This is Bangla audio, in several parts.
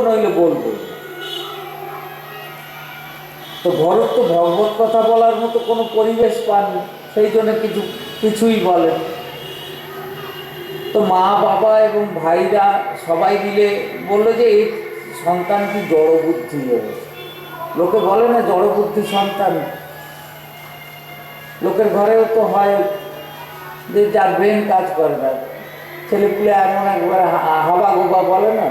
নইলে বলবো। তো ভরত তো ভগবত কথা বলার মতো কোনো পরিবেশ পাননি, সেই জন্য কিছুই বলেন। তো মা বাবা এবং ভাইরা সবাই মিলে বললো যে এই সন্তানটি জড়বুদ্ধি হয়েছে। লোকে বলে না জড়বুদ্ধি সন্তান, লোকের ঘরেও তো হয় যে যার ব্রেন কাজ করে না, ছেলেপুলে এমন একবার হাবা গোবা বলে না,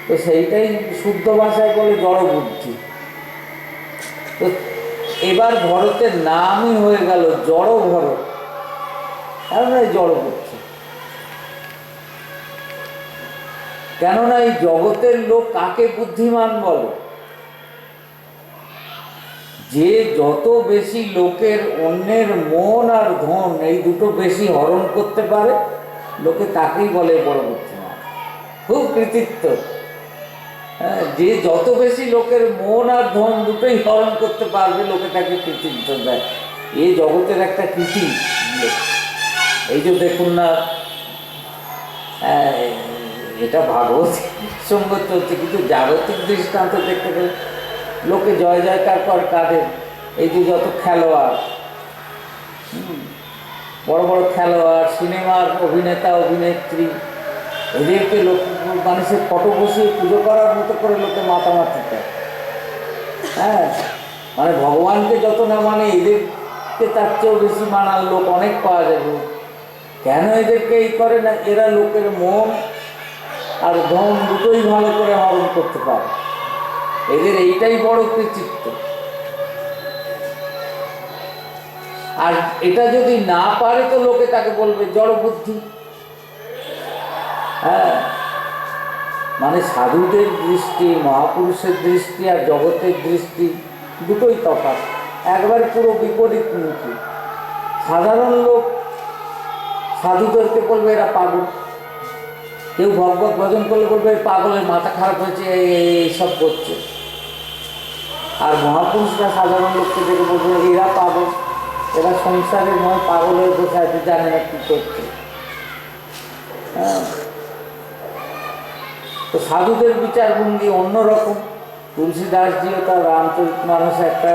তো সেইটাই শুদ্ধ ভাষায় বলে জড়বুদ্ধি। তো এবার ভরতের নামই হয়ে গেল জড় ভরত, কারণ এই জড়বুদ্ধি। কেননা এই জগতের লোক কাকে বুদ্ধিমান বলে? যে যত বেশি লোকের অন্যের মন আর ধন এই দুটো বেশি হরণ করতে পারে, লোকে তাকেই বলে বড় বুদ্ধিমান, খুব কৃতিত্ব। হ্যাঁ, যে যত বেশি লোকের মন আর ধন দুটোই হরণ করতে পারবে, লোকে তাকে কৃতিত্ব দেয়। এই জগতের একটা কৃতি। এই যে দেখুন না, এটা ভাগবত সঙ্গত হচ্ছে, কিন্তু জাগতিক দৃষ্টান্ত দেখতে গেলে লোকে জয় জয়কার কর কাদের? এই যে যত খেলোয়াড়, বড় বড় খেলোয়াড়, সিনেমার অভিনেতা অভিনেত্রী, এদেরকে লোক মানুষের ফটো বসিয়ে পুজো করার মতো করে লোকে মাতামাতি দেয়। হ্যাঁ, মানে ভগবানকে যত না মানে এদেরকে তার চেয়েও বেশি মানার লোক অনেক পাওয়া যাবে। কেন এদেরকে এই করে না? এরা লোকের মন আর ধন দুটোই ভালো করে হরণ করতে পারে, এদের এইটাই বড় কৃতিত্ব। আর এটা যদি না পারে তো লোকে তাকে বলবে জড়বুদ্ধি। হ্যাঁ, মানে সাধুদের দৃষ্টি, মহাপুরুষের দৃষ্টি আর জগতের দৃষ্টি দুটোই তফাৎ, একবার পুরো বিপরীতমুখী। সাধারণ লোক সাধুদেরকে বলবে এরা পাগল, কেউ ভগবত ভজন করলে বলবে পাগলের মাথা খারাপ হয়েছে, এইসব করছে। আর মহাপুরুষরা সাধারণ লোককে দেখে বলবে এরা পাগল, এরা সংসারের ময় পাগল হয়ে বসে আছে, জানে না কী করছে। হ্যাঁ, তো সাধুদের বিচারভঙ্গি অন্যরকম। তুলসীদাসজিও তার রামচরিতমানস একটা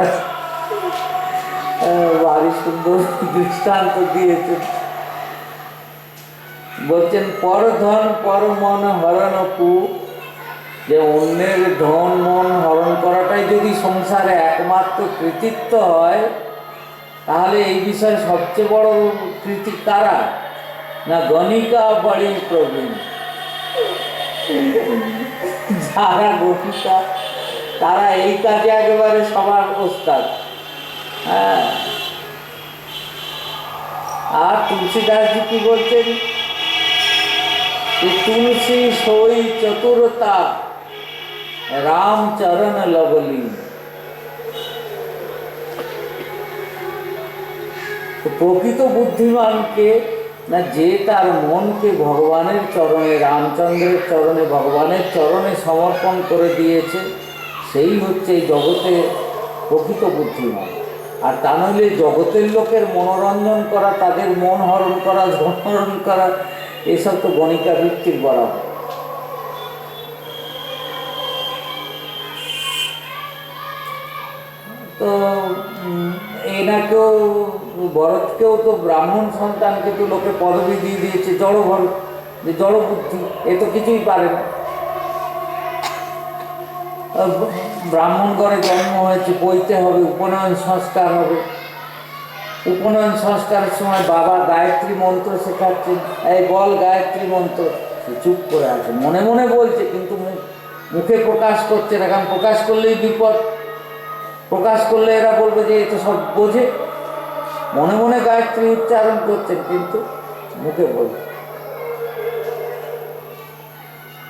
ভারী সুন্দর দৃষ্টান্ত দিয়েছেন। বলছেন পর ধন পর মন হরণ কু, যে অন্যের ধন মন হরণ করাটাই যদি সংসারে একমাত্র কৃতিত্ব হয়, তাহলে এই বিষয়ে সবচেয়ে বড় কৃতি কারা? না গণিকা বড়ি প্রবীণ। যারা গণিকা তারা এই কাজে একেবারে সবার ওস্তাদ। হ্যাঁ, আর তুলসীদাসজি কি বলছেন? তুলসী সই চতুরতা রামচরণ লবলী। প্রকৃত বুদ্ধিমানকে না, যে তার মনকে ভগবানের চরণে, রামচন্দ্রের চরণে, ভগবানের চরণে সমর্পণ করে দিয়েছে, সেই হচ্ছে এই জগতে প্রকৃত বুদ্ধিমান। আর তা নইলে জগতের লোকের মনোরঞ্জন করা, তাদের মন হরণ করা, ধনহরণ করা, এসব তো গণিকা ভিত্তিক বরাবর। তো এনাকেও, ভরতকেও তো ব্রাহ্মণ সন্তানকে তো লোকে পদবি দিয়ে দিয়েছে জড় ভরত, যে জড়বুদ্ধি, এ তো কিছুই পারে না। ব্রাহ্মণ ঘরে জন্ম হয়েছে, বইতে হবে, উপনয়ন সংস্কার হবে। উপনয়ন সংস্কারের সময় বাবা গায়ত্রী মন্ত্র শেখাচ্ছেন, এই বল গায়ত্রী মন্ত্র। সে চুপ করে আছে, মনে মনে বলছে, কিন্তু মুখে প্রকাশ করছে না, কারণ প্রকাশ করলেই বিপদ। প্রকাশ করলে এরা বলবে যে এ তো সব বোঝে। মনে মনে গায়ত্রী উচ্চারণ করছেন, কিন্তু মুখে বলছে।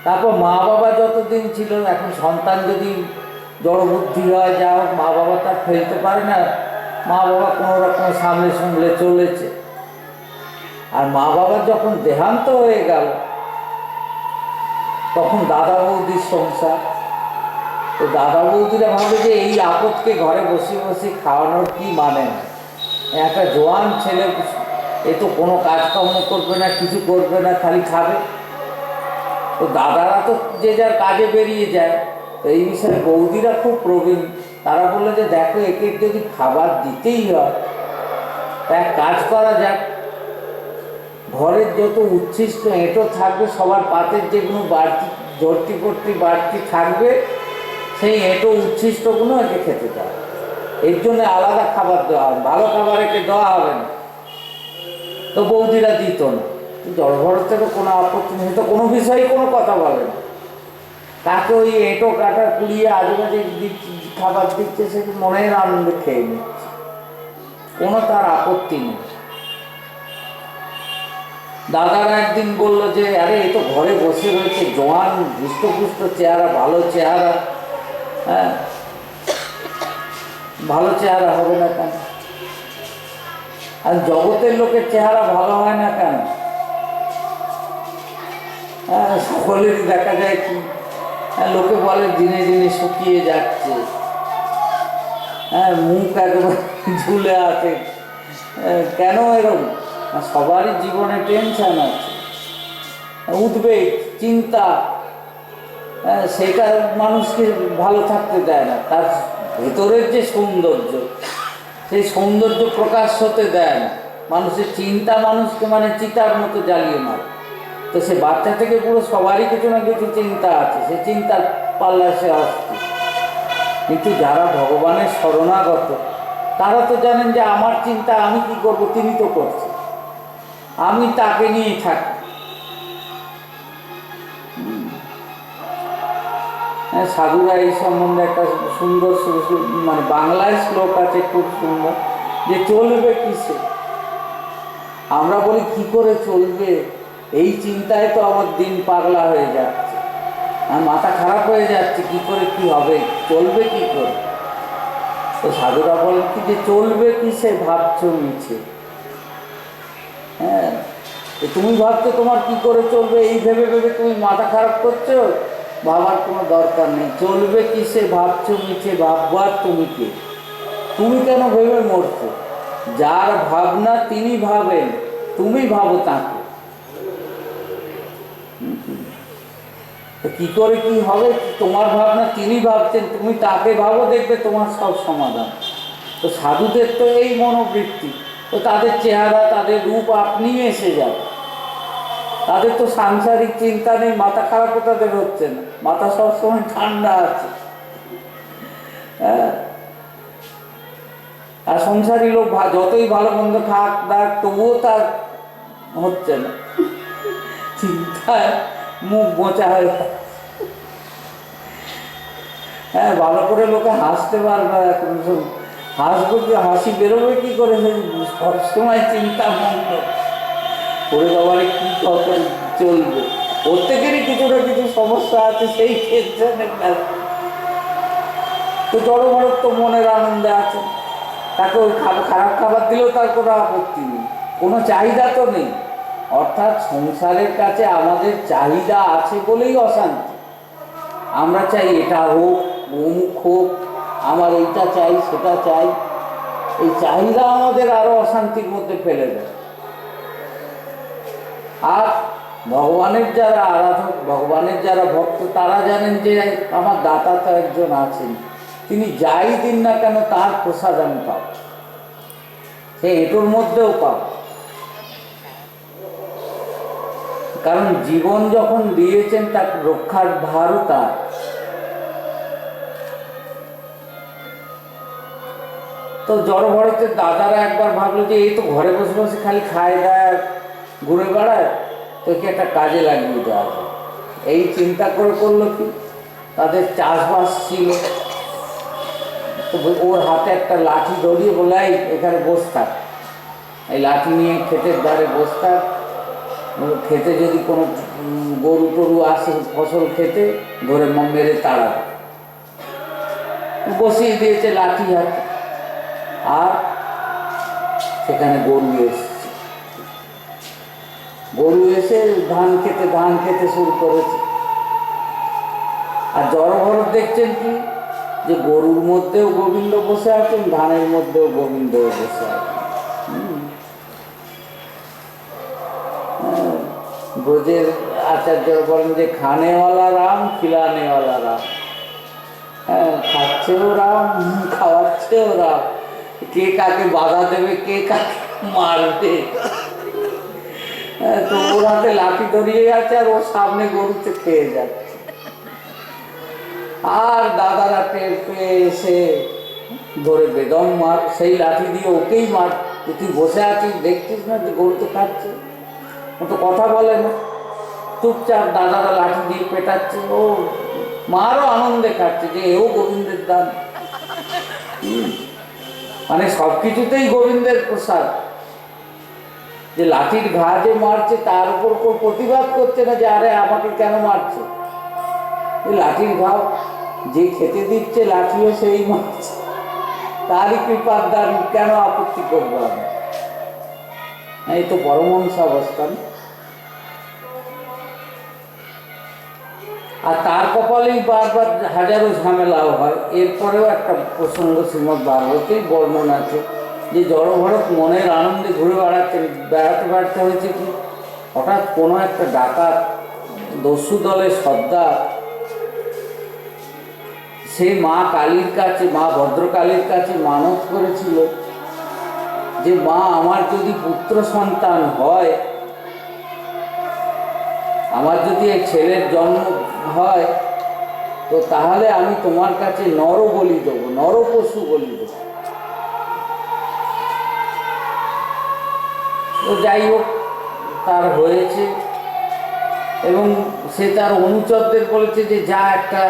তারপর মা বাবা যতদিন ছিল, এখন সন্তান যদি জড়বুদ্ধি হয়, যা হোক, মা বাবা তার ফেলতে পারে না। মা বাবা কোনো রকম সামলে সামলে চলেছে। আর মা বাবার যখন দেহান্ত হয়ে গেল, তখন দাদা বৌদির সংসার। তো দাদা বৌদিরা ভাবে যে এই আপদকে ঘরে বসে বসে খাওয়ানোর কি মানে? একটা জোয়ান ছেলে, এ তো কোনো কাজকর্ম করবে না, কিছু করবে না, খালি খাবে। তো দাদারা তো যে যার কাজে বেরিয়ে যায়, তো এই বিষয়ে বৌদিরা খুব প্রবীণ। তারা বললো যে দেখো, একে যদি খাবার দিতেই হয়, এক কাজ করা যাক, ঘরের যত উচ্ছিষ্ট এঁটো থাকবে, সবার পাতের যেগুলো বাড়তি ঝর্তি পট্টি বাড়তি থাকবে, সেই এঁটো উচ্ছিষ্টগুলো একে খেতে দেওয়া। এর জন্য আলাদা খাবার দেওয়া হবে, ভালো খাবার একে দেওয়া হবে না। তো বৌদিরা দিত না। জড়ভরতেরও কোনো আপত্তি নেই, তো কোনো বিষয়ে কোনো কথা বলে না। তাকে ওই এঁটো কাটা কুড়িয়ে আজেবাজে খাবার দিচ্ছে, সে মনের আনন্দে খেয়ে নিচ্ছে, কোনো তার আপত্তি নেই। দাদারা একদিন বললো যে আরে এ তো ঘরে বসে রয়েছে, জোয়ান হৃষ্টপুষ্ট চেহারা, ভালো চেহারা, হ্যাঁ ভালো চেহারা হবে না কেন? আর জগতের লোকের চেহারা ভালো হয় না কেন? হ্যাঁ, সকলেরই দেখা যায় কি, লোকে বলে দিনে দিনে শুকিয়ে যাচ্ছে, হ্যাঁ মুখ একবার ঝুলে আছে। কেন এরকম? সবারই জীবনে টেনশন আছে, উদ্বেগ, চিন্তা, সেটা মানুষকে ভালো থাকতে দেয় না। তার ভেতরের যে সৌন্দর্য, সেই সৌন্দর্য প্রকাশ হতে দেয় না। মানুষের চিন্তা মানুষকে মানে চিতার মতো জ্বালিয়ে মারে। তো সে বাচ্চা থেকে পুরো সবারই কিছু না কিছু চিন্তা আছে, সে চিন্তার পাল্লায় সে অস্থির। কিন্তু যারা ভগবানের শরণাগত, তারা তো জানেন যে আমার চিন্তা আমি কি করব, তিনি তো করছেন, আমি তাকে নিয়েই থাকি। সাধুরা এই সম্বন্ধে একটা সুন্দর মানে বাংলায় শ্লোক আছে খুব সুন্দর, যে চলবে কিসে। আমরা বলি কি করে চলবে, এই চিন্তায় তো আমার দিন পাগলা হয়ে যাচ্ছে, মাথা খারাপ হয়ে যাচ্ছে, কি করে কি হবে, চলবে কি করে। তো সাধুরা বলেন কি যে চলবে কিসে ভাবছো মিছে। হ্যাঁ, তুমি ভাবছো তোমার কি করে চলবে, এই ভেবে ভেবে তুমি মাথা খারাপ করছো, ভাবার কোনো দরকার নেই। চলবে কিসে ভাবছো মিছে, ভাববার তুমি কে? তুমি কেন ভেবে মরছো? যার ভাবনা তিনি ভাবেন, তুমি ভাবো তাকে। কি করে কি হবে, তোমার ভাবনা তিনি ভাবছেন, তুমি তাকে ভাবো, দেখবে তোমার সব সমাধান। তো সাধুদের তো এই মনোবৃত্তি, তো তাদের চেহারা, তাদের রূপ আপনি এসে যাবে। তাদের তো সাংসারিক চিন্তা নেই, মাথা খারাপও তাদের হচ্ছে না, মাথা সবসময় ঠান্ডা আছে। হ্যাঁ, আর সংসারী লোক যতই ভালো মন্দ খাক দাক, তবুও তার হচ্ছে না, চিন্তায় মুখ বোঁচা হয়ে। হ্যাঁ, ভালো করে লোকে হাসতে পারবে, এখন হাসবো কি, হাসি বেরোবে কি করে, সবসময় চিন্তা মন্দ করে বাবারে কি করে চলবে। প্রত্যেকেরই কিছু না কিছু সমস্যা আছে, সেই ক্ষেত্রে তো জড়ভরত তো মনের আনন্দে আছে, তাকে ওই খারাপ খাবার দিলেও তার কোনো আপত্তি নেই, কোনো চাহিদা তো নেই। অর্থাৎ সংসারের কাছে আমাদের চাহিদা আছে বলেই অশান্তি। আমরা চাই এটা হোক, অমুক হোক, আমার এইটা চাই, সেটা চাই। এই চাহিদা আমাদের আরো অশান্তির মধ্যে ফেলে দেয়। আর ভগবানের যারা আরাধক, ভগবানের যারা ভক্ত, তারা জানেন যে আমার দাতা তো একজন আছেন, তিনি যাই দিন না কেন তার প্রসাদ আমি পাব, সে এটার মধ্যেও পাব। কারণ জীবন যখন দিয়েছেন, তার রক্ষার ভারও তার। তো জড়ভরতের দাদারা একবার ভাবলো যে এই তো ঘরে বসে বসে খালি খায় দায় ঘুরে বেড়ায়, তো কি একটা কাজে লাগিয়ে দেওয়া যায়। এই চিন্তা করে করলো কি, তাদের চাষবাস ছিল, তো ওর হাতে একটা লাঠি ধরিয়ে বলে এখানে বসে থাক, এই লাঠি নিয়ে ক্ষেতের ধারে বসে থাক, খেতে যদি কোনো গরু টরু আসে ফসল খেতে, ধরে মেরে তাড়াবে। বসিয়ে দিয়েছে লাঠি হাতে, আর সেখানে গরু এসেছে, গরু এসে ধান খেতে শুরু করেছে। আর জড়ভরত দেখছেন কি, যে গরুর মধ্যেও গোবিন্দ বসে আছেন, ধানের মধ্যেও গোবিন্দ বসে আছেন। ব্রজের আচার্যরা বলেন যে খানেওয়ালা রাম খিলানেওয়ালা রাম। হ্যাঁ, খাচ্ছেও রাম, খাওয়াচ্ছেও রাম। কে কাকে বাধা দেবে, কে কাকে মারবে। তো ওর হাতে লাঠি ধরিয়ে যাচ্ছে আর ওর সামনে গরুতে খেয়ে যাচ্ছে। আর দাদারা টের পেয়ে এসে ধরে বেদম মার, সেই লাঠি দিয়ে ওকেই মার। তুই বসে আছিস, দেখছিস না যে গরুতে খাচ্ছে, ও তো কথা বলে না, চুপচাপ দাদারা লাঠি দিয়ে পেটাচ্ছে। ও মারও আনন্দে খাচ্ছে যে এও গোবিন্দের দান। মানে সব কিছুতেই গোবিন্দের প্রসাদ। যে লাঠির ঘা যে মারছে তার উপর কোনো প্রতিবাদ করছে না যে আরে আমাকে কেন মারছে। এই লাঠির ঘাও যে খেতে দিচ্ছে লাঠিও সেই মারছে, তারই কৃপার দান, কেন আপত্তি করবো আমি। এই তো পরমহংস অবস্থান। আর তার কপালেই বারবার হাজারো ঝামেলাও হয়। এরপরেও একটা প্রসঙ্গ শ্রীমদ্ ভাগবতেই বর্ণন আছে যে জড়ভরত মনের আনন্দে ঘুরে বেড়াতে হয়েছে কি, হঠাৎ কোনো একটা ডাকাত দস্যু দলের সর্দার, সে মা কালীর কাছে, মা ভদ্রকালীর কাছে মানত করেছিল যে মা আমার যদি পুত্র সন্তান হয়, আমার যদি এক ছেলের জন্ম হয়, তো তাহলে আমি তোমার কাছে নর বলি দেবো, নর পশু বলি দেবো। তো যাই হোক, তার হয়েছে এবং সে তার অনুচরদের বলেছে যে যা একটা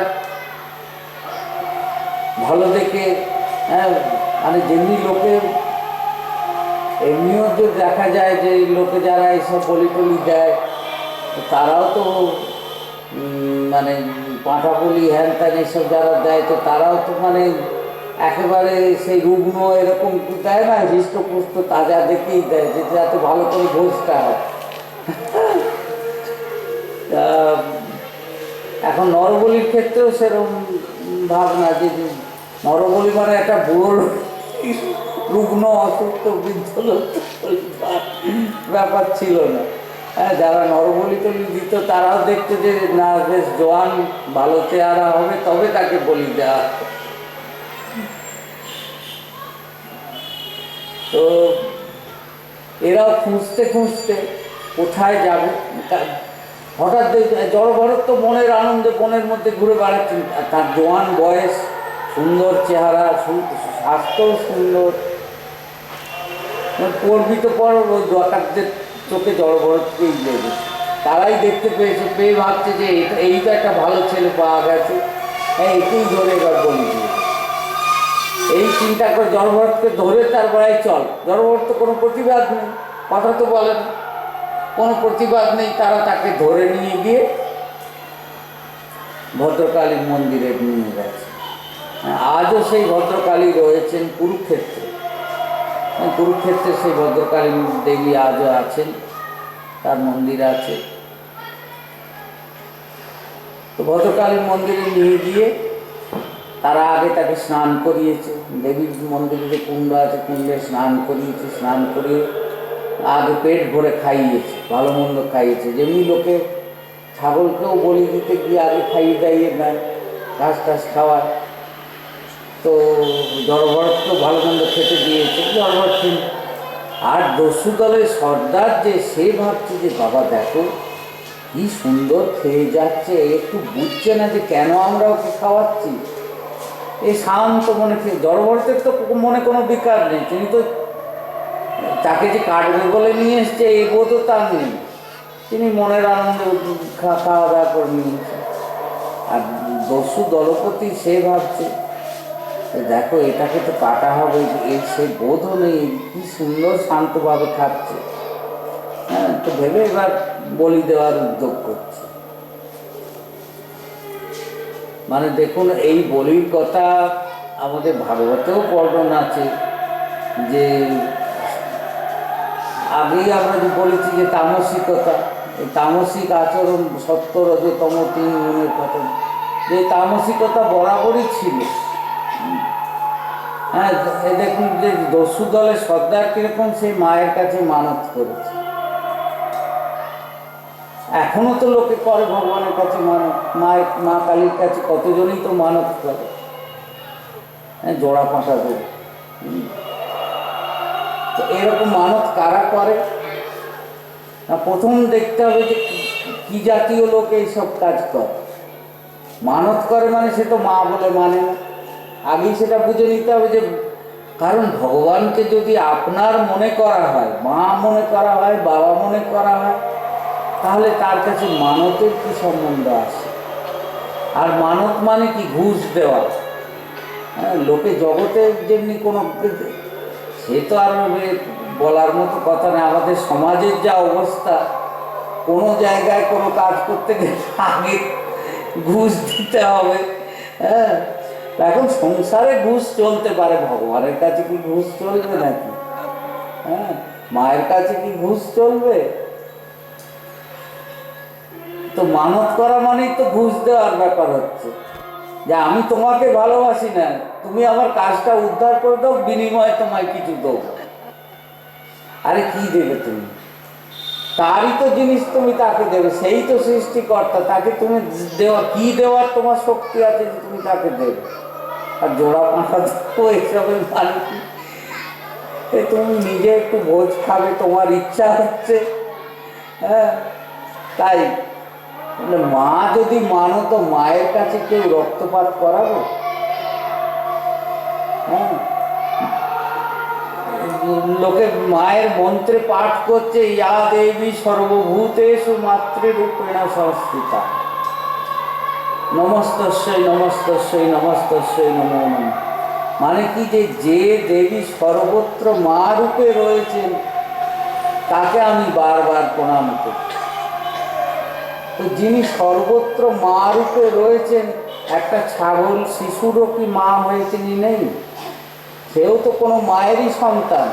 ভালো দেখে, হ্যাঁ, মানে যেমনি লোকে এমনিও তো দেখা যায় যে লোকে যারা এইসব বলি টলি দেয় তারাও তো মানে পাঁঠা বলি হ্যান ত্যান এইসব যারা দেয় তো তারাও তো মানে একেবারে সেই রুগ্ন এরকম দেয় না, হৃষ্টপুষ্ট তাজা দেখেই দেয় যে যাতে ভালো করে ভোজটা হয়। এখন নরবলির ক্ষেত্রেও সেরকম ভাবনা যে নরবলি মানে একটা বুড়ো রুগ্ন অসুস্থ বৃদ্ধ লোক ব্যাপার ছিল না। হ্যাঁ, যারা নরবলি টলি দিত তারাও দেখতো যে না বেশ জোয়ান ভালো চেহারা হবে তবে তাকে বলি দেওয়া। তো এরাও খুঁজতে খুঁজতে কোথায় যাবে, হঠাৎ জড়ভরত তো মনের আনন্দে বনের মধ্যে ঘুরে বেড়াচ্ছেন। তার জোয়ান বয়স, সুন্দর চেহারা, স্বাস্থ্যও সুন্দর, গর্বিত পর ওই ডাকাতদের চোখে জড়ভরতকেই লেগে, তারাই দেখতে পেয়েছে, পেয়ে ভাবছে যে এই তো একটা ভালো ছেলে পাওয়া গেছে, হ্যাঁ একেই ধরে এবার বলি দিয়ে। এই চিন্তা করে জড়ভরতকে ধরে তার বেড়ায় চল। জড়ভরত তো কোনো প্রতিবাদ নেই, কথা তো বলেন, কোনো প্রতিবাদ নেই। তারা তাকে ধরে নিয়ে গিয়ে ভদ্রকালী মন্দিরে নিয়ে গেছে। আজও সেই ভদ্রকালী রয়েছেন কুরুক্ষেত্রে। কুরুক্ষেত্রে সেই ভদ্রকালী দেবী আজও আছেন, তার মন্দির আছে। তো ভদ্রকালীর মন্দিরে নিয়ে গিয়ে তারা আগে তাকে স্নান করিয়েছে, দেবীর মন্দিরে যে কুণ্ড আছে কুণ্ডে স্নান করিয়েছে, স্নান করিয়ে আগে পেট ভরে খাইয়েছে, ভালো মন্দ খাইয়েছে, যেমনি লোকে ছাগলকেও বলি দিতে গিয়ে আগে খাইয়ে দাইয়ে নেয়, ঘাস টাস খাওয়ায়। তো জড়ভরতকেও ভালো মন্দ খেতে দিয়েছে জড়ভরত। আর দস্যু দলের সর্দার যে সে ভাবছে যে বাবা দেখো কি সুন্দর খেয়ে যাচ্ছে, একটু বুঝছে না যে কেন আমরা ওকে খাওয়াচ্ছি। এই শান্ত মনে খেয়ে, জড়ভরতের তো মনে কোনো বিকার নেই, তিনি তো তাকে যে কাটবে বলে নিয়ে এসছে এই বোধও তার নেই, তিনি মনের আনন্দে খাওয়া দাওয়া করে নিয়েছে। আর দস্যু দলপতি সে ভাবছে দেখো এটাকে তো কাটা হবে, এর সেই বোধও নেই, কি সুন্দর শান্তভাবে খাচ্ছে। হ্যাঁ, তো ভেবে এবার বলি দেওয়ার উদ্যোগ করছে। মানে দেখুন, এই বলির কথা আমাদের ভাগবতেও বর্ণন আছে যে আগেই আমরা যে বলেছি যে তামসিকতা, এই তামসিক আচরণ, সত্য রজতম 3 গুণের কথা, যে তামসিকতা বরাবরই ছিল। হ্যাঁ, দেখুন যে দস্যু দলের সর্দার কীরকম সেই মায়ের কাছে মানত করেছে, এখনো তো লোকে করে ভগবানের কাছে মানত, মায়ের মা কালীর কাছে কতজনই তো মানত করে, হ্যাঁ, জোড়া পাঁঠা করে। তো এরকম মানত কারা করে না, প্রথম দেখতে হবে যে কি জাতীয় লোক এইসব কাজ করে। মানত করে মানে সে তো মা বলে মানে না, আগেই সেটা বুঝে নিতে হবে যে, কারণ ভগবানকে যদি আপনার মনে করা হয়, মা মনে করা হয়, বাবা মনে করা হয়, তাহলে তার কাছে মানতের কি সম্বন্ধ আছে? আর মানত মানে কি? ঘুষ দেওয়া। হ্যাঁ, লোকে জগতে যেমনি কোনো, সে তো আর বলার মতো কথা না। আমাদের সমাজের যা অবস্থা, কোনো জায়গায় কোনো কাজ করতে গেলে আগে ঘুষ দিতে হবে। হ্যাঁ, এখন সংসারে ঘুষ চলতে পারে, ভগবানের কাছে কি ঘুষ চলবে নাকি? হ্যাঁ, মায়ের কাছে কি ঘুষ চলবে? তো মানত করা মানেই তো ঘুষ দেওয়ার ব্যাপার হচ্ছে, যে আমি তোমাকে ভালোবাসি না, তুমি আমার কাজটা উদ্ধার করে দাও, বিনিময়ে তোমায় কিছু দেবো। আরে কি দেবে তুমি? তারই তো জিনিস তুমি তাকে দেবে, সেই তো সৃষ্টিকর্তা, তাকে তুমি দেওয়া, কি দেওয়ার তোমার শক্তি আছে যে তুমি তাকে দেবে? আর জোড়া পাঁঠা দেবো এসবের মানে কি? তুমি নিজে একটু ভোজ খাবে, তোমার ইচ্ছা হচ্ছে, হ্যাঁ, তাই মা যদি মানো তো মায়ের কাছে কেউ রক্তপাত করাবে? হ্যাঁ, লোকে মায়ের মন্ত্রে পাঠ করছে, ইয়া দেবী সর্বভূতেষু মাতৃরূপেণ সংস্থিতা, নমস্তস্যৈ নমস্তস্যৈ নমস্তস্যৈ নমো নমঃ। মানে কি, যে দেবী সর্বত্র মা রূপে রয়েছেন তাকে আমি বারবার প্রণাম করি। তো যিনি সর্বত্র মা রূপে রয়েছেন, একটা ছাগল শিশুরও কি মা হয়ে তিনি নেই? সেও তো কোনো মায়েরই সন্তান।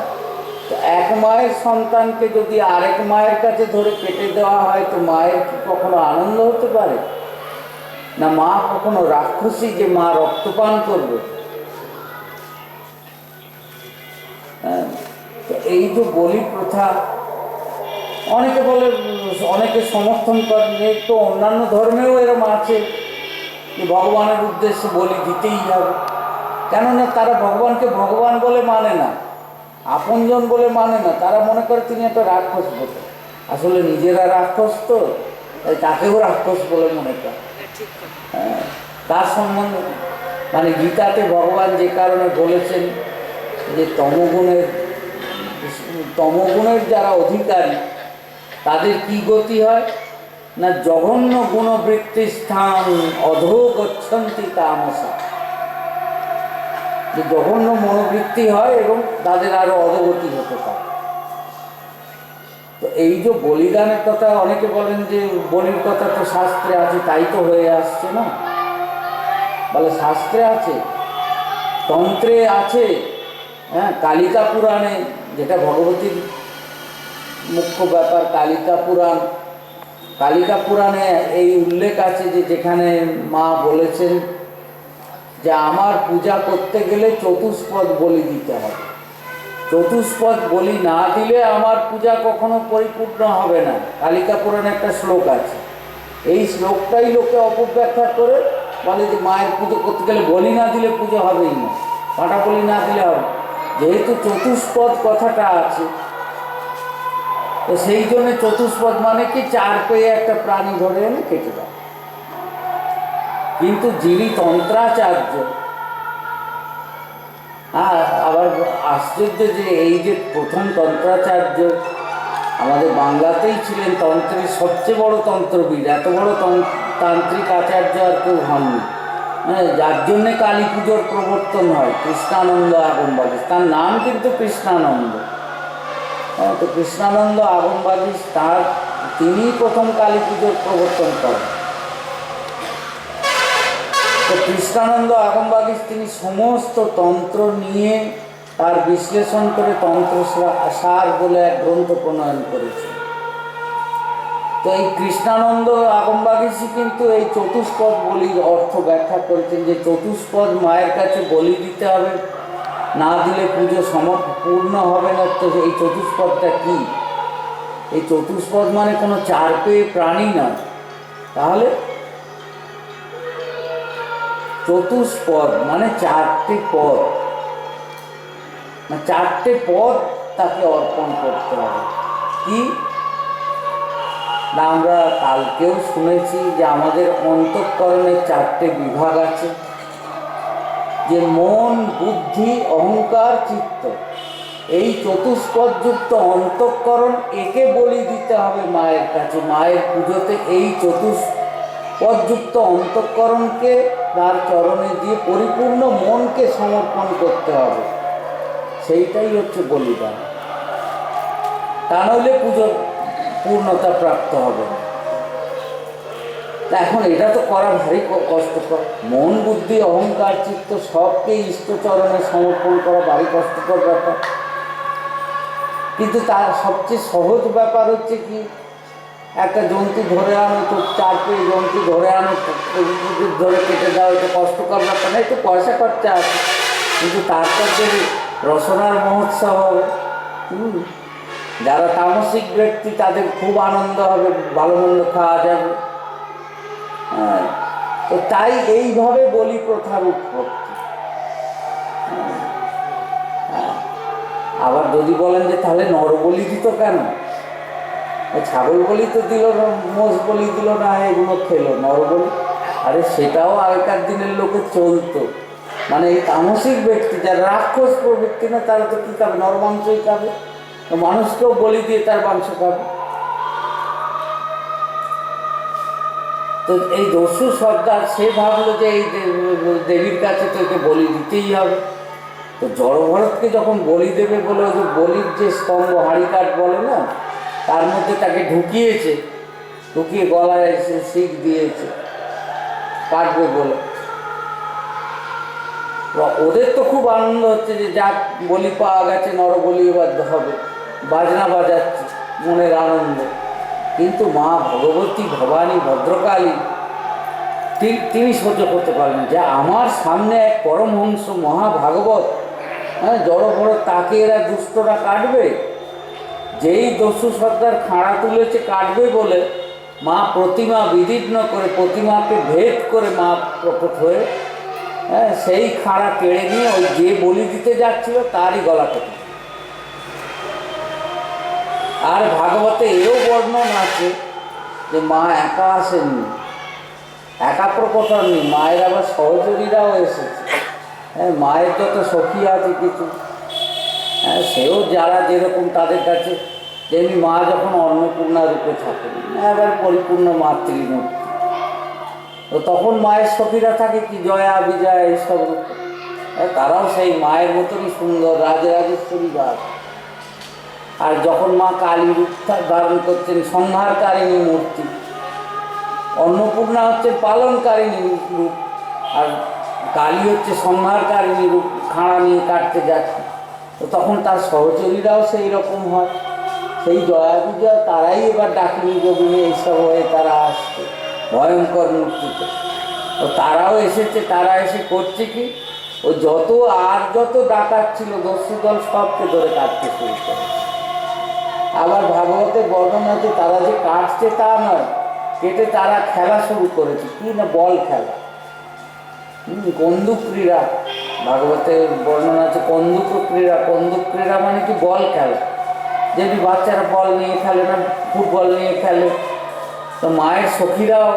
তো এক মায়ের সন্তানকে যদি আরেক মায়ের কাছে ধরে কেটে দেওয়া হয়, তো মায়ের কি কখনো আনন্দ হতে পারে? না, মা কখনো রাক্ষসী যে মা রক্তপান করবে? হ্যাঁ, তো এই যে বলি প্রথা, অনেকে বলে, অনেকে সমর্থন করেন, তো অন্যান্য ধর্মেও এরকম আছে যে ভগবানের উদ্দেশ্যে বলি দিতেই হবে। কেননা তারা ভগবানকে ভগবান বলে মানে না, আপনজন বলে মানে না, তারা মনে করে তিনি একটা রাক্ষস বলে। আসলে নিজেরা রাক্ষস, তো তাই তাকেও রাক্ষস বলে মনে করে। হ্যাঁ, তার সম্বন্ধে মানে গীতাতে ভগবান যে কারণে বলেছেন যে তমগুণের যারা অধিকারী তাদের কি গতি হয় না, জঘন্য গুণবৃত্তি স্থান অধো গচ্ছন্তি তামসা, যে জঘন্য মনোবৃত্তি হয় এবং তাদের আরো অধোগতি হতে পারে। তো এই যে বলিদানের কথা, অনেকে বলেন যে বলির কথা তো শাস্ত্রে আছে, তাই তো হয়ে আসছে না। বলে শাস্ত্রে আছে, তন্ত্রে আছে, হ্যাঁ, কালিকা পুরাণে, যেটা ভগবতীর মুখ্য ব্যাপার, কালিকা পুরাণে এই উল্লেখ আছে যে যেখানে মা বলেছেন যে আমার পূজা করতে গেলে চতুষ্পদ বলি দিতে হবে, চতুষ্পদ বলি না দিলে আমার পূজা কখনো পরিপূর্ণ হবে না। কালিকা পুরাণে একটা শ্লোক আছে, এই শ্লোকটাই লোকে অপব্যাখ্যা করে বলে যে মায়ের পুজো করতে গেলে বলি না দিলে পুজো হবেই না, পাটা বলি না দিলে হবে। যেহেতু চতুষ্পদ কথাটা আছে, তো সেই জন্য চতুষ্পদ মানে কি, 4 পেয়ে একটা প্রাণী ধরে এনে কেটে দেয়। কিন্তু যিনি তন্ত্রাচার্য, আবার আশ্চর্য যে এই যে প্রথম তন্ত্রাচার্য আমাদের বাংলাতেই ছিলেন, তন্ত্রের সবচেয়ে বড় তন্ত্রবিদ, এত বড় তান্ত্রিক আচার্য আর কেউ হননি। হ্যাঁ, যার জন্যে কালী পুজোর প্রবর্তন হয়, কৃষ্ণানন্দ আগমবাগীশ, তার নাম কিন্তু কৃষ্ণানন্দ। হ্যাঁ, তো কৃষ্ণানন্দ আগমবাগীশ তিনি প্রথম কালী পুজোর প্রবর্তন করেন। তো কৃষ্ণানন্দ আগমবাগীশ তিনি সমস্ত তন্ত্র নিয়ে তার বিশ্লেষণ করে তন্ত্র সার বলে এক গ্রন্থ প্রণয়ন করেছেন। তো এই কৃষ্ণানন্দ আগমবাগীশই কিন্তু এই চতুষ্পদ বলির অর্থ ব্যাখ্যা করেছেন, যে চতুষ্পদ মায়ের কাছে বলি দিতে হবে, না দিলে পুজো পূর্ণ হবে না। তো এই চতুষ্পদটা কি? এই চতুষ্পদ মানে কোনো চার পেয়ে প্রাণী নয়। তাহলে চতুষ্পদ মানে চারটে পদ, চারটে পদ তাকে অর্পণ করতে হবে। কি না, আমরা কালকেও শুনেছি যে আমাদের অন্তঃকরণের চারটে বিভাগ আছে, যে মন, বুদ্ধি, অহংকার, চিত্ত। এই চতুষ্পদযুক্ত অন্তঃকরণ একে বলি দিতে হবে মায়ের কাছে। মায়ের পুজোতে এই চতুষ্পদযুক্ত অন্তঃকরণকে তার চরণে দিয়ে পরিপূর্ণ মনকে সমর্পণ করতে হবে। সেইটাই হচ্ছে বলিদান। তা নইলে পুজোর পূর্ণতা প্রাপ্ত হবে। এখন এটা তো করা ভারী কষ্টকর। মন, বুদ্ধি, অহংকার, চিত্ত সবকে ইষ্টচরণে সমর্পণ করা ভারী কষ্টকর ব্যাপার। কিন্তু তার সবচেয়ে সহজ ব্যাপার হচ্ছে কি, একটা জন্তু ধরে আনো, তো চার পেয়ে জন্তু ধরে আনো, ধরে কেটে দাও, এটা কষ্টকর ব্যাপার না, একটু পয়সা খরচা আছে, কিন্তু তারপর যদি রসনার মহোৎসব হবে, যারা তামসিক ব্যক্তি তাদের খুব আনন্দ হবে, ভালো মন্দ খাওয়া যাবে। হ্যাঁ, তো তাই এইভাবে বলি প্রথার উৎপত্তি। আবার যদি বলেন যে তাহলে নরবলি দিত কেন, ছাগল বলি তো দিল না, মোষ বলি দিল না, এগুলো খেলো, নরবলি। আরে সেটাও আগেকার দিনের লোকে চলতো। মানে এই তামসিক ব্যক্তি যারা রাক্ষস প্রবৃত্তি না, তারা তো কী খাবে, নরমাংসই খাবে, মানুষকেও বলি দিয়ে তার মাংস খাবে। তো এই দস্যু সর্দার সে ভাবলো যে এই দেবীর কাছে তো একে বলি দিতেই হবে। তো জড়ভরতকে যখন বলি দেবে বলে, ওই যে বলির যে স্তম্ভ, হাড়িকাঠ বলে না, তার মধ্যে তাকে ঢুকিয়েছে, ঢুকিয়ে গলায় এসে শিখ দিয়েছে কাটবে বলে। ওদের তো খুব আনন্দ হচ্ছে যে যাক বলি পাওয়া গেছে, নরবলি এবার হবে, বাজনা বাজাচ্ছে, মনের আনন্দ। কিন্তু মা ভগবতী, ভবানী, ভদ্রকালী তিনি সহ্য করতে পারলেন যে আমার সামনে এক পরমহংস মহাভাগবত, হ্যাঁ, জড়ভরত, তাকে এরা দুষ্টরা কাটবে। যেই দস্যু সর্দার খাঁড়া তুলেছে কাটবে বলে, মা প্রতিমা বিদীর্ণ করে, প্রতিমাকে ভেদ করে মা প্রকট হয়ে, হ্যাঁ, সেই খাঁড়া কেড়ে নিয়ে ওই যে বলি দিতে যাচ্ছিল তারই গলা কেটে। আর ভাগবতে এও বর্ণন আছে যে মা একা আসেননি, একা প্রকট হননি, মায়ের আবার সহযোগীরাও এসেছে। হ্যাঁ, মায়ের যত সখী আছে কিছু, হ্যাঁ, সেও যারা যেরকম তাদের কাছে, যেমনি মা যখন অন্নপূর্ণা রূপে থাকেন, এবার পরিপূর্ণ মাতৃমূর্তি, তো তখন মায়ের সখীরা থাকে কি জয়া, বিজয়া, এইসব রূপে। তারাও সেই মায়ের মতনই সুন্দর, রাজরাজেশ্বরী বাস। আর যখন মা কালী রূপ ধারণ করছেন, সংহারকারিণী মূর্তি, অন্নপূর্ণা হচ্ছে পালনকারিণী রূপ, আর কালী হচ্ছে সংহারকারিণী রূপ, খাঁড়া নিয়ে কাটতে যাচ্ছে। তো তখন তার সহচরীরাও সেই রকম হয়, সেই জয়া বিজয়া, তারাই এবার ডাকিনী যোগিনী এইসব হয়ে তারা আসছে ভয়ঙ্কর মূর্তিতে। তো তারাও এসেছে, তারা এসে করছে কি, ও যত ডাকাত ছিল দস্যু দল সবকে ধরে কাটতে শুরু করে। আবার ভাগবতের বর্ণনা আছে তারা যে কাটছে তা নয়, কেটে তারা খেলা শুরু করেছে, কি না, বল খেলা, কন্দুক ক্রীড়া। ভাগবতের বর্ণনা আছে কন্দুক ক্রীড়া। কন্দুক ক্রীড়া মানে কি, বল খেলা। যেমনি বাচ্চারা বল নিয়ে খেলে না, ফুটবল নিয়ে খেলে, তো মায়ের সখীরাও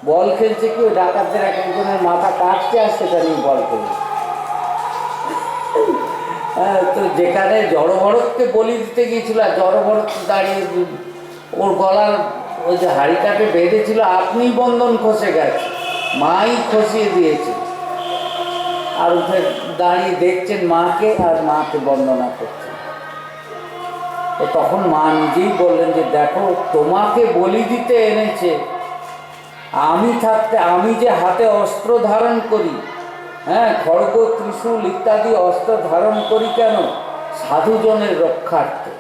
বল খেলছে, কি ওই ডাকাতদের এক একজনের মাথা কাটছে আর সেটা নিয়ে বল খেলছে। হ্যাঁ, তো যেখানে জড়ভরতকে বলি দিতে গিয়েছিল, আর জড়ভরত দাঁড়িয়ে ওর গলার ওই যে হাড়িটাকে বেঁধেছিল, আপনি বন্ধন খসে গেছে, মাই খসিয়ে দিয়েছে, আর উঠে দাঁড়িয়ে দেখছেন মাকে, আর মাকে বন্দনা করছেন। তো তখন মা নিজেই বললেন যে দেখো, তোমাকে বলি দিতে এনেছে, আমি থাকতে, আমি যে হাতে অস্ত্র ধারণ করি, হ্যাঁ, খড়গ, ত্রিশূল ইত্যাদি অস্ত্র ধারণ করি কেন, সাধুজনের রক্ষার্থে,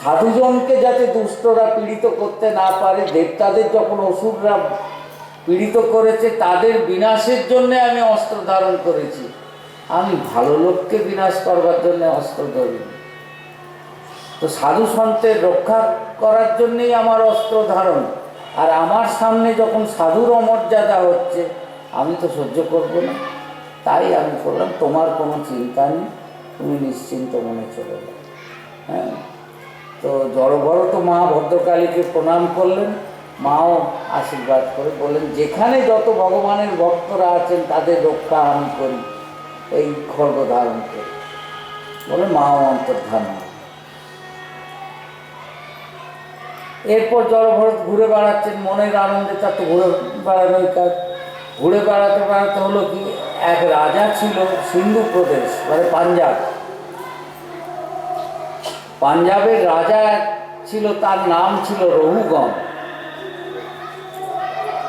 সাধুজনকে যাতে দুষ্টরা পীড়িত করতে না পারে। দেবতাদের যখন অসুররা পীড়িত করেছে, তাদের বিনাশের জন্যে আমি অস্ত্র ধারণ করেছি, আমি ভালো লোককে বিনাশ করবার জন্য অস্ত্র ধরিনি। তো সাধু সন্তের রক্ষা করার জন্যেই আমার অস্ত্র ধারণ, আর আমার সামনে যখন সাধুর অমর্যাদা হচ্ছে আমি তো সহ্য করব না। তাই আমি বললাম তোমার কোনো চিন্তা নেই, তুমি নিশ্চিন্ত মনে চলে যাও। হ্যাঁ, তো জড়ভরত মা ভদ্রকালীকে প্রণাম করলেন, মাও আশীর্বাদ করে বললেন যেখানে যত ভগবানের ভক্তরা আছেন তাদের রক্ষা আমি করি এই খড়গ ধারণ করে, বলে মাও অন্তর্ধান। এরপর জড়ভরত ঘুরে বেড়াচ্ছেন মনের আনন্দে, তার তো ঘুরে বেড়ানোই কাজ। ঘুরে বেড়াতে বেড়াতে হলো কি, এক রাজা ছিল সিন্ধু প্রদেশ মানে পাঞ্জাব, পাঞ্জাবের রাজা ছিল, তার নাম ছিল রঘুগণ।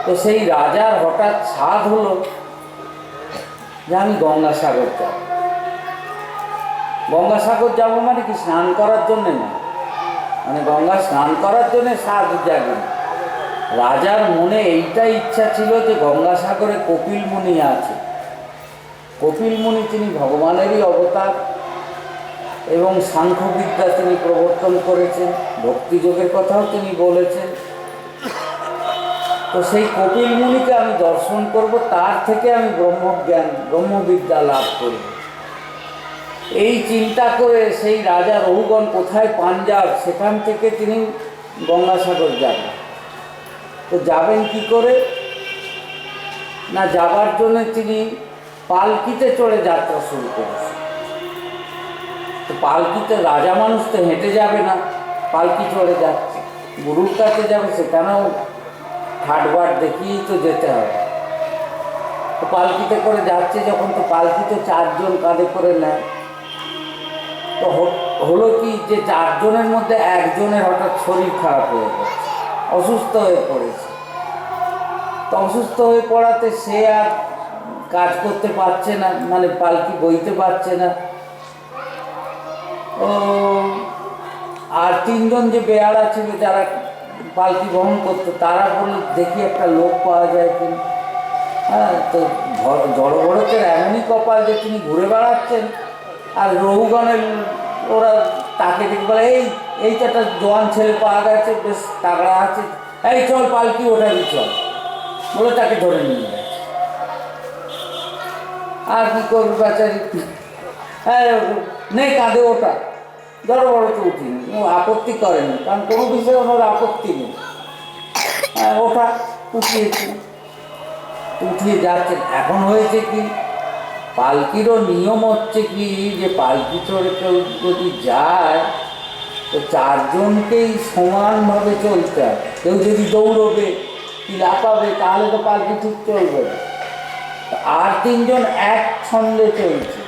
তো সেই রাজার হঠাৎ সাধ হলো যে আমি গঙ্গাসাগর যাব। গঙ্গাসাগর যাব মানে কি, স্নান করার জন্যে না, মানে গঙ্গা স্নান করার জন্যে সাধ জাগে। রাজার মনে এইটা ইচ্ছা ছিল যে গঙ্গাসাগরে কপিল মুনি আছে। কপিল মুনি তিনি ভগবানেরই অবতার এবং সাংখ্যবিদ্যা তিনি প্রবর্তন করেছেন, ভক্তিযোগের কথাও তিনি বলেছেন। তো সেই কপিল মুনিকে আমি দর্শন করব, তার থেকে আমি ব্রহ্মজ্ঞান ব্রহ্মবিদ্যা লাভ করব। এই চিন্তা করে সেই রাজা রঘুগণ কোথায়, পাঞ্জাব, সেখান থেকে তিনি গঙ্গাসাগর যাবেন। তো যাবেন কি করে না, যাবার জন্য তিনি পালকিতে চড়ে যাত্রা শুরু করেছেন। তো পালকিতে রাজা মানুষ তো হেঁটে যাবে না, পালকি চড়ে যাচ্ছে, গুরুর কাছে যাবে, সেখানেও হাটবাট দেখিয়েই তো যেতে হবে। তো পালকিতে করে যাচ্ছে যখন, তো পালকিতে 4 জন কাঁধে করে নেয়। তো হলো কি যে 4 জনের মধ্যে একজনের হঠাৎ শরীর খারাপ হয়ে গেছে, অসুস্থ হয়ে পড়েছে। তো অসুস্থ হয়ে পড়াতে সে আর কাজ করতে পারছে না, মানে পালকি বইতে পারছে না। ও আর 3 জন যে বেয়ারা ছিল যারা পালকি বহন করতো, তারা বলল দেখি একটা লোক পাওয়া যায় কিনা। হ্যাঁ, তো জড়ভরতের এমনই কপাল যে তিনি ঘুরে বেড়াচ্ছেন, আর রঘুগণের ওরা তাকে দেখে বলে এই তো একটা জোয়ান ছেলে পাওয়া গেছে, বেশ তাগড়া আছে, এই চল পালকি ওঠাবি চল, বলে তাকে ধরে নিয়ে গেছে। আর কি করবে বেচারি, হ্যাঁ নেই কাঁধে ওটা, জড়ভরত উঠিনি, আপত্তি করেনি, কারণ কোনো বিষয়ে ওনার আপত্তি নেই। হ্যাঁ ওঠা, উঠিয়েছে, উঠিয়ে যাচ্ছেন। এখন হয়েছে কি, পালকিরও নিয়ম হচ্ছে কি যে পালকি চড়ে কেউ যদি যায় তো 4 জনকেই সমানভাবে চলতে হয়। কেউ যদি দৌড়বে কি লাফাবে তাহলে তো পালকি ঠিক চলবে না। আর 3 জন এক ছন্দে চলছে,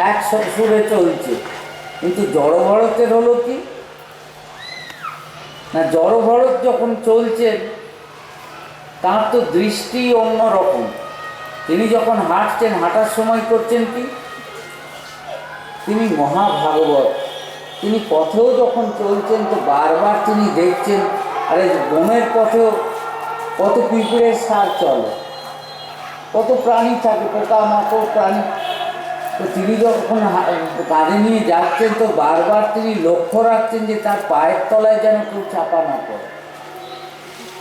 এক সুরে চলছে। কিন্তু জড়ভরতের হলো কি না, জড়ভরত যখন চলছেন তার তো দৃষ্টি অন্যরকম। তিনি যখন হাঁটছেন, হাঁটার সময় করছেন কি, তিনি মহাভাগবত, তিনি পথেও যখন চলছেন তো বারবার তিনি দেখছেন আরে বনের পথেও কত পিঁপড়ের সার চলে, কত প্রাণী থাকে, পোকামাকড় প্রাণী। তো তিনি যখন কাঁধে নিয়ে যাচ্ছেন তো বারবার তিনি লক্ষ্য রাখছেন যে তার পায়ের তলায় যেন কেউ চাপা না পড়ে।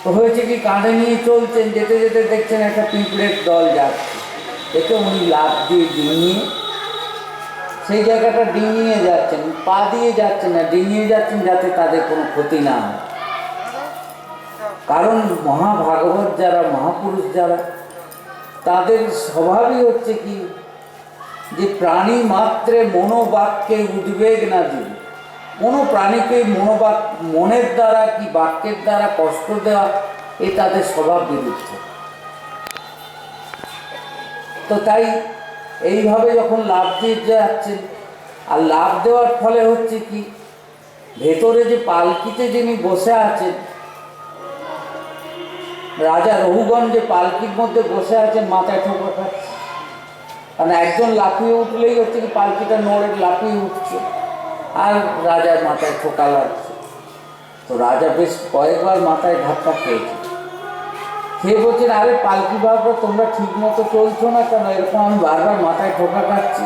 তো হয়েছে কি, কাঁধে নিয়ে চলছেন, যেতে যেতে দেখছেন একটা পিঁপড়ের দল যাচ্ছে, দেখে উনি লাফ দিয়ে ডিঙিয়ে সেই জায়গাটা ডিঙিয়ে যাচ্ছেন, পা দিয়ে যাচ্ছেন না, ডিঙিয়ে যাচ্ছেন যাতে তাদের কোনো ক্ষতি না হয়। কারণ মহাভাগবত যারা, মহাপুরুষ যারা, তাদের স্বভাবই হচ্ছে কি যে প্রাণী মাত্রে মনোবাক্যে উদ্বেগ না দিবে। কোনো প্রাণীকে মনের দ্বারা কি বাক্যের দ্বারা কষ্ট দেওয়া এ তাদের স্বভাব বিরুদ্ধে। তো তাই এইভাবে যখন লাফ দিয়ে যাচ্ছেন, আর লাফ দেওয়ার ফলে হচ্ছে কি, ভেতরে যে পালকিতে যিনি বসে আছেন, রাজা রঘুগণ যে পালকির মধ্যে বসে আছেন, মাথায় ঠোকা খাচ্ছে। কারণ একজন লাফিয়ে উঠলেই হচ্ছে কি পালকিটা নড়ে লাফিয়ে উঠছে, আর রাজার মাথায় ঠোকা লাগছে। তো রাজা বেশ কয়েকবার মাথায় ধাক্কা খেয়েছে, খেয়ে বলছেন আরে পালকি বাবা তোমরা ঠিক মতো চলছো না কেন, এরকম আমি বারবার মাথায় ঠোকা খাচ্ছি।